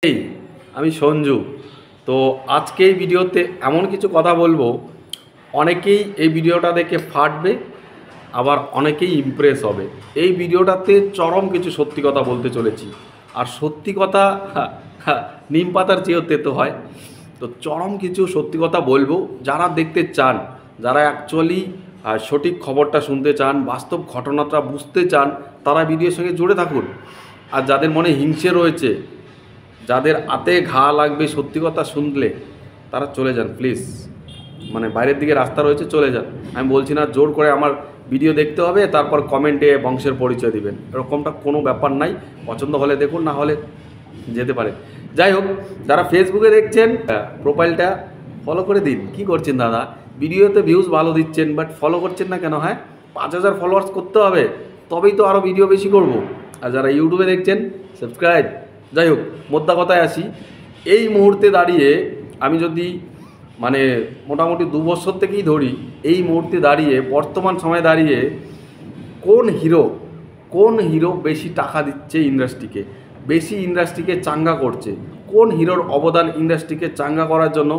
এই আমি সঞ্জু। তো আজকে এই ভিডিওতে এমন কিছু কথা বলবো, অনেকেই এই ভিডিওটা দেখে ফাটবে, আবার অনেকেই ইমপ্রেস হবে। এই ভিডিওটাতে চরম কিছু সত্যি কথা বলতে চলেছি। আর সত্যি কথা নিম পাতার চেয়েও তেতো হয়। তো চরম কিছু সত্যি কথা বলবো, যারা দেখতে চান, যারা অ্যাকচুয়ালি সঠিক খবরটা শুনতে চান, বাস্তব ঘটনাটা বুঝতে চান, তারা ভিডিওর সঙ্গে জুড়ে থাকুন। আর যাদের মনে হিংসে রয়েছে, যাদের হাতে ঘা লাগবে সত্যি কথা শুনলে, তারা চলে যান প্লিজ। মানে বাইরের দিকে রাস্তা রয়েছে, চলে যান। আমি বলছি না জোর করে আমার ভিডিও দেখতে হবে তারপর কমেন্টে বংশের পরিচয় দিবেন, এরকমটা কোনো ব্যাপার নাই। পছন্দ হলে দেখুন, না হলে যেতে পারে। যাই হোক, যারা ফেসবুকে দেখছেন প্রোফাইলটা ফলো করে দিন। কি করছেন দাদা? ভিডিওতে ভিউজ ভালো দিচ্ছেন, বাট ফলো করছেন না কেন? হ্যাঁ, 5,000 ফলোয়ার্স করতে হবে, তবেই তো আরও ভিডিও বেশি করব। আর যারা ইউটিউবে দেখছেন, সাবস্ক্রাইব। যাই হোক, মোদ্দা কথায় আসি। এই মুহূর্তে দাঁড়িয়ে আমি যদি মানে মোটামুটি 2 বছর থেকেই ধরি, এই মুহূর্তে দাঁড়িয়ে বর্তমান সময়ে দাঁড়িয়ে কোন হিরো বেশি টাকা দিচ্ছে ইন্ডাস্ট্রিকে, বেশি ইন্ডাস্ট্রিকে চাঙ্গা করছে, কোন হিরোর অবদান ইন্ডাস্ট্রিকে চাঙ্গা করার জন্য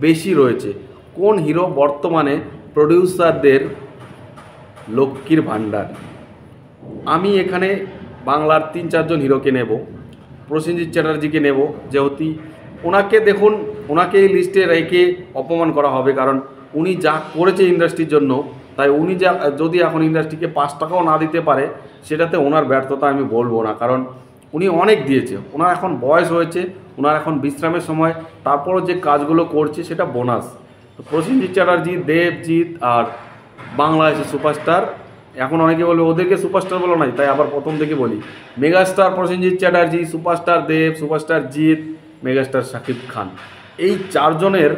বেশি রয়েছে, কোন হিরো বর্তমানে প্রডিউসারদের লক্ষ্মীর ভাণ্ডার। আমি এখানে বাংলার 3-4 জন হিরোকে নেব। প্রসেনজিৎ চ্যাটার্জিকে নেব, যেহেতু ওনাকে দেখুন, ওনাকে এই লিস্টে রেখে অপমান করা হবে, কারণ উনি যা করেছে ইন্ডাস্ট্রির জন্য। তাই উনি যা যদি এখন ইন্ডাস্ট্রিকে 5 টাকাও না দিতে পারে, সেটাতে ওনার ব্যর্থতা আমি বলবো না, কারণ উনি অনেক দিয়েছে। ওনার এখন বয়স হয়েছে, ওনার এখন বিশ্রামের সময়, তারপরও যে কাজগুলো করছে সেটা বোনাস। তো প্রসেনজিৎ চ্যাটার্জি, দেবজিৎ আর বাংলাদেশের সুপারস্টার, এখন অনেকে বলবে ওদেরকে সুপারস্টার বলো নাই, তাই আবার প্রথম থেকে বলি। মেগাস্টার প্রসেনজিৎ চ্যাটার্জি, সুপারস্টার দেব, সুপারস্টার জিৎ, মেগাস্টার শাকিব খান। এই 4 জনের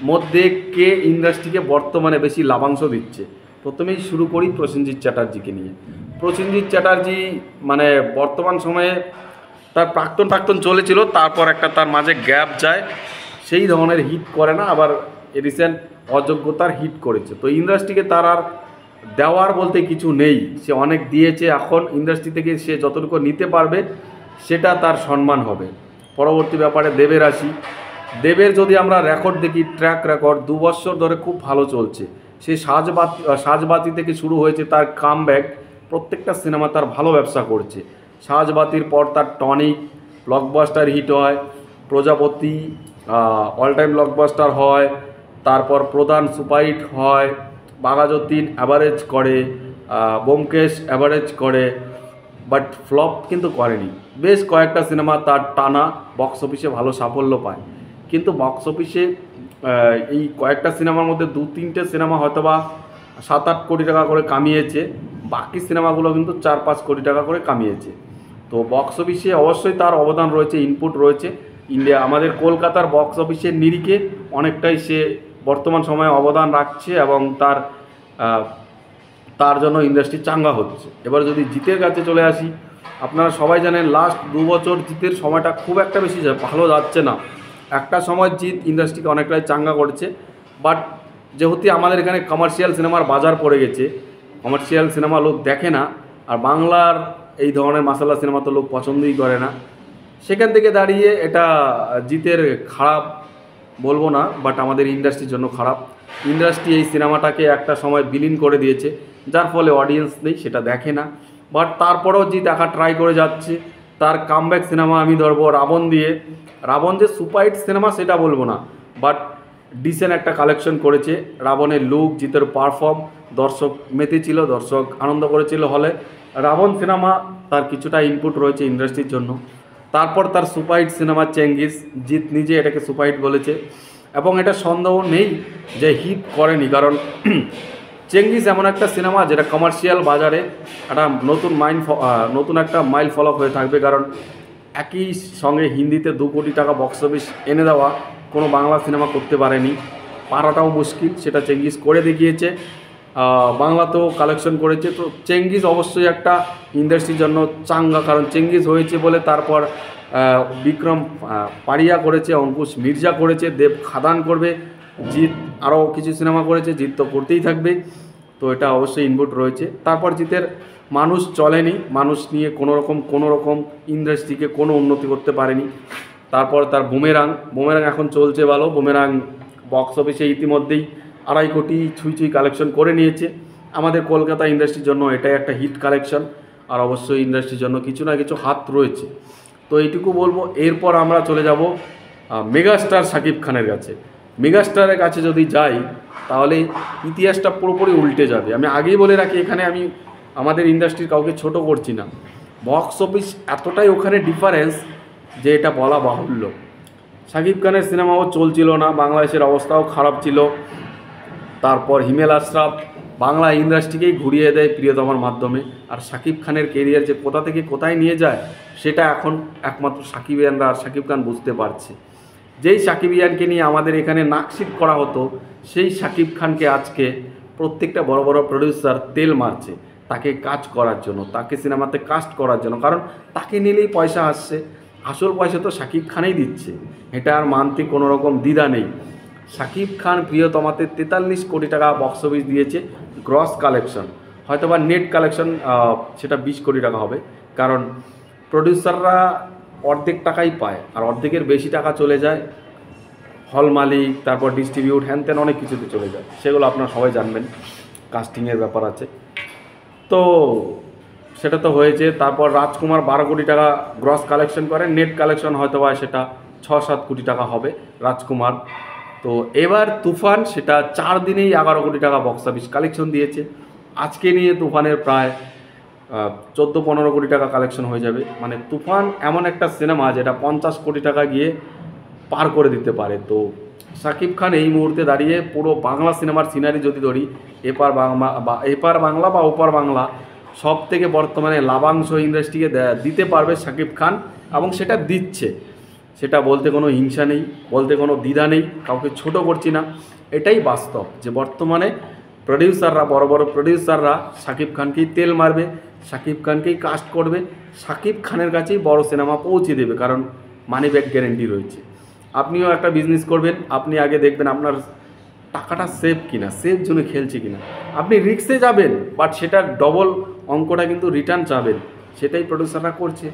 মধ্যে কে ইন্ডাস্ট্রিকে বর্তমানে বেশি লাভাংশ দিচ্ছে? প্রথমেই শুরু করি প্রসেনজিৎ চ্যাটার্জিকে নিয়ে। প্রসেনজিৎ চ্যাটার্জি মানে বর্তমান সময়ে তার প্রাক্তন চলেছিল, তারপর একটা তার মাঝে গ্যাপ যায়, সেই ধরনের হিট করে না, আবার রিসেন্ট অযোগ্যতার হিট করেছে। তো ইন্ডাস্ট্রিকে তার আর দেওয়ার বলতে কিছু নেই, সে অনেক দিয়েছে। এখন ইন্ডাস্ট্রি থেকে সে যতটুকু নিতে পারবে সেটা তার সম্মান হবে। পরবর্তী ব্যাপারে দেবের আসি। দেবের যদি আমরা রেকর্ড দেখি, ট্র্যাক রেকর্ড 2 বছর ধরে খুব ভালো চলছে। সে সাজবাতি থেকে শুরু হয়েছে তার কামব্যাক, প্রত্যেকটা সিনেমা তার ভালো ব্যবসা করছে। সাজবাতির পর তার টনিক ব্লকবাস্টার হিট হয়, প্রজাপতি অল টাইম ব্লকবাস্টার হয়, তারপর প্রধান সুপারহিট হয়, বাঘাযতীন অ্যাভারেজ করে, ব্যোমকেশ অ্যাভারেজ করে, বাট ফ্লপ কিন্তু করেনি। বেশ কয়েকটা সিনেমা তার টানা বক্স অফিসে ভালো সাফল্য পায়, কিন্তু বক্স অফিসে এই কয়েকটা সিনেমার মধ্যে 2-3টে সিনেমা হয়তো বা 7-8 কোটি টাকা করে কামিয়েছে, বাকি সিনেমাগুলো কিন্তু 4-5 কোটি টাকা করে কামিয়েছে। তো বক্স অফিসে অবশ্যই তার অবদান রয়েছে, ইনপুট রয়েছে। আমাদের কলকাতার বক্স অফিসের নিরিখে অনেকটাই সে বর্তমান সময়ে অবদান রাখছে, এবং তার জন্য ইন্ডাস্ট্রি চাঙ্গা হচ্ছে। এবার যদি জিতের কাছে চলে আসি, আপনারা সবাই জানেন লাস্ট 2 বছর জিতের সময়টা খুব একটা বেশি ভালো যাচ্ছে না। একটা সময় জিত ইন্ডাস্ট্রিকে অনেকটাই চাঙ্গা করেছে, বাট যেহেতু আমাদের এখানে কমার্শিয়াল সিনেমার বাজার পড়ে গেছে, কমার্শিয়াল সিনেমা লোক দেখে না, আর বাংলার এই ধরনের মাসালা সিনেমা তো লোক পছন্দই করে না। সেখান থেকে দাঁড়িয়ে এটা জিতের খারাপ বলবো না, বাট আমাদের ইন্ডাস্ট্রির জন্য খারাপ। ইন্ডাস্ট্রি এই সিনেমাটাকে একটা সময় বিলীন করে দিয়েছে, যার ফলে অডিয়েন্স নেই, সেটা দেখে না। বাট তারপরেও জিত দেখা ট্রাই করে যাচ্ছে। তার কামব্যাক সিনেমা আমি ধরবো রাবণ দিয়ে। রাবণ যে সুপারহিট সিনেমা সেটা বলবো না, বাট ডিসেন্ট একটা কালেকশন করেছে। রাবণের লুক, জিতের পারফর্ম, দর্শক মেতেছিল, দর্শক আনন্দ করেছিল হলে। রাবণ সিনেমা তার কিছুটা ইনপুট রয়েছে ইন্ডাস্ট্রির জন্য। তারপর তার সুপারহিট সিনেমা চেঙ্গিস, জিৎ নিজে এটাকে সুপারহিট বলেছে, এবং এটা সন্দেহ নেই যে হিট করেনি, কারণ চেঙ্গিস এমন একটা সিনেমা যেটা কমার্শিয়াল বাজারে একটা নতুন একটা মাইল ফলক হয়ে থাকবে, কারণ একই সঙ্গে হিন্দিতে 2 কোটি টাকা বক্স অফিস এনে দেওয়া কোনো বাংলা সিনেমা করতে পারেনি, পারাটাও মুশকিল, সেটা চেঙ্গিস করে দেখিয়েছে। বাংলাতেও কালেকশন করেছে। তো চেঙ্গিস অবশ্যই একটা ইন্ডাস্ট্রির জন্য চাঙ্গা, কারণ চেঙ্গিস হয়েছে বলে তারপর বিক্রম পারিয়া করেছে, অঙ্কুশ মির্জা করেছে, দেব খাদান করবে, জিৎ আরও কিছু সিনেমা করেছে, জিৎ তো করতেই থাকবে। তো এটা অবশ্যই ইনপুট রয়েছে। তারপর জিতের মানুষ চলেনি, মানুষ নিয়ে কোনো রকম ইন্ডাস্ট্রিকে কোনো উন্নতি করতে পারেনি। তারপর তার বুমেরাং এখন চলছে ভালো। বুমেরাং বক্স অফিসে ইতিমধ্যেই 2.5 কোটি ছুঁই কালেকশন করে নিয়েছে। আমাদের কলকাতা ইন্ডাস্ট্রির জন্য এটাই একটা হিট কালেকশন, আর অবশ্যই ইন্ডাস্ট্রির জন্য কিছু না কিছু হাত রয়েছে। তো এইটুকু বলবো। এরপর আমরা চলে যাব মেগাস্টার শাকিব খানের কাছে। মেগাস্টারের কাছে যদি যাই তাহলে ইতিহাসটা পুরোপুরি উল্টে যাবে। আমি আগেই বলে রাখি, এখানে আমি আমাদের ইন্ডাস্ট্রির কাউকে ছোট করছি না। বক্স অফিস এতটাই ওখানে ডিফারেন্স যে এটা বলা বাহুল্য। শাকিব খানের সিনেমাও চলছিল না, বাংলাদেশের অবস্থাও খারাপ ছিল। তারপর হিমেল আশরাফ বাংলা ইন্ডাস্ট্রিকেই ঘুরিয়ে দেয় প্রিয়তমার মাধ্যমে। আর শাকিব খানের কেরিয়ার যে কোথা থেকে কোথায় নিয়ে যায় সেটা এখন একমাত্র শাকিবিয়ানরা আর শাকিব খান বুঝতে পারছে। যেই শাকিবিয়ানকে নিয়ে আমাদের এখানে নাকশিট করা হতো, সেই শাকিব খানকে আজকে প্রত্যেকটা বড় বড় প্রডিউসার তেল মারছে তাকে কাজ করার জন্য, তাকে সিনেমাতে কাস্ট করার জন্য। কারণ তাকে নিলেই পয়সা আসছে, আসল পয়সা তো শাকিব খানেই দিচ্ছে, এটা আর মানতে কোনো রকম দ্বিধা নেই। শাকিব খান প্রিয়তমাতে 43 কোটি টাকা বক্স অফিস দিয়েছে গ্রস কালেকশন, হয়তো বা নেট কালেকশন সেটা 20 কোটি টাকা হবে। কারণ প্রডিউসাররা অর্ধেক টাকাই পায়, আর অর্ধেকের বেশি টাকা চলে যায় হল মালিক, তারপর ডিস্ট্রিবিউট, হ্যান ত্যান অনেক কিছুতে চলে যায়। সেগুলো আপনারা সবাই জানবেন, কাস্টিংয়ের ব্যাপার আছে। তো সেটা তো হয়েছে। তারপর রাজকুমার 12 কোটি টাকা গ্রস কালেকশন করে, নেট কালেকশন হয়তো বা সেটা 6-7 কোটি টাকা হবে রাজকুমার। তো এবার তুফান সেটা 4 দিনেই 11 কোটি টাকা বক্স অফিস কালেকশন দিয়েছে। আজকে নিয়ে তুফানের প্রায় 14-15 কোটি টাকা কালেকশন হয়ে যাবে। মানে তুফান এমন একটা সিনেমা যেটা 50 কোটি টাকা গিয়ে পার করে দিতে পারে। তো শাকিব খান এই মুহূর্তে দাঁড়িয়ে পুরো বাংলা সিনেমার সিনারি যদি ধরি, এপার বাংলা বা ওপার বাংলা সব থেকে বর্তমানে লাভাংশ ইন্ডাস্ট্রিকে দিতে পারবে শাকিব খান, এবং সেটা দিচ্ছে। সেটা বলতে কোনো হিংসা নেই, বলতে কোনো দ্বিধা নেই, কাউকে ছোট করছি না। এটাই বাস্তব যে বর্তমানে প্রডিউসাররা, বড় বড় প্রডিউসাররা শাকিব খানকেই তেল মারবে, শাকিব খানকেই কাস্ট করবে, শাকিব খানের কাছেই বড় সিনেমা পৌঁছে দেবে। কারণ মানি ব্যাক গ্যারেন্টি রয়েছে। আপনিও একটা বিজনেস করবেন, আপনি আগে দেখবেন আপনার টাকাটা সেভ কিনা, সেভ জন্য খেলছে কিনা। আপনি রিস্কে যাবেন, বাট সেটার ডবল অঙ্কটা কিন্তু রিটার্ন চাবেন, সেটাই প্রডিউসাররা করছে।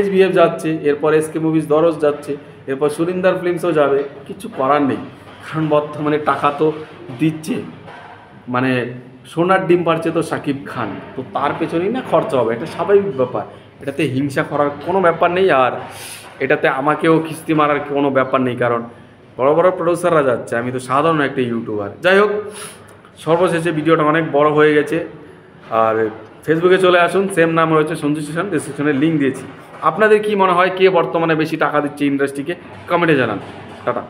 SBF যাচ্ছে, এরপর SK মুভিজ দরজ যাচ্ছে, এরপর সুরিন্দার ফিল্মসও যাবে। কিছু করার নেই, কারণ বর্তমানে টাকা তো দিচ্ছে, মানে সোনার ডিম পারছে তো শাকিব খান, তো তার পেছনেই না খরচা হবে। এটা স্বাভাবিক ব্যাপার, এটাতে হিংসা করার কোনো ব্যাপার নেই, আর এটাতে আমাকেও খিস্তি মারার কোনো ব্যাপার নেই। কারণ বড় বড় প্রডিউসাররা যাচ্ছে, আমি তো সাধারণ একটা ইউটিউবার। যাই হোক, সর্বশেষে ভিডিওটা অনেক বড় হয়ে গেছে। আর ফেসবুকে চলে আসুন, সেম নাম রয়েছে সঞ্জু স্টেশন, ডিসক্রিপশনে লিঙ্ক দিয়েছি। আপনাদের কি মনে হয় কে বর্তমানে বেশি টাকা দিচ্ছে ইন্ডাস্ট্রিকে? কমেন্টে জানান। টাটা।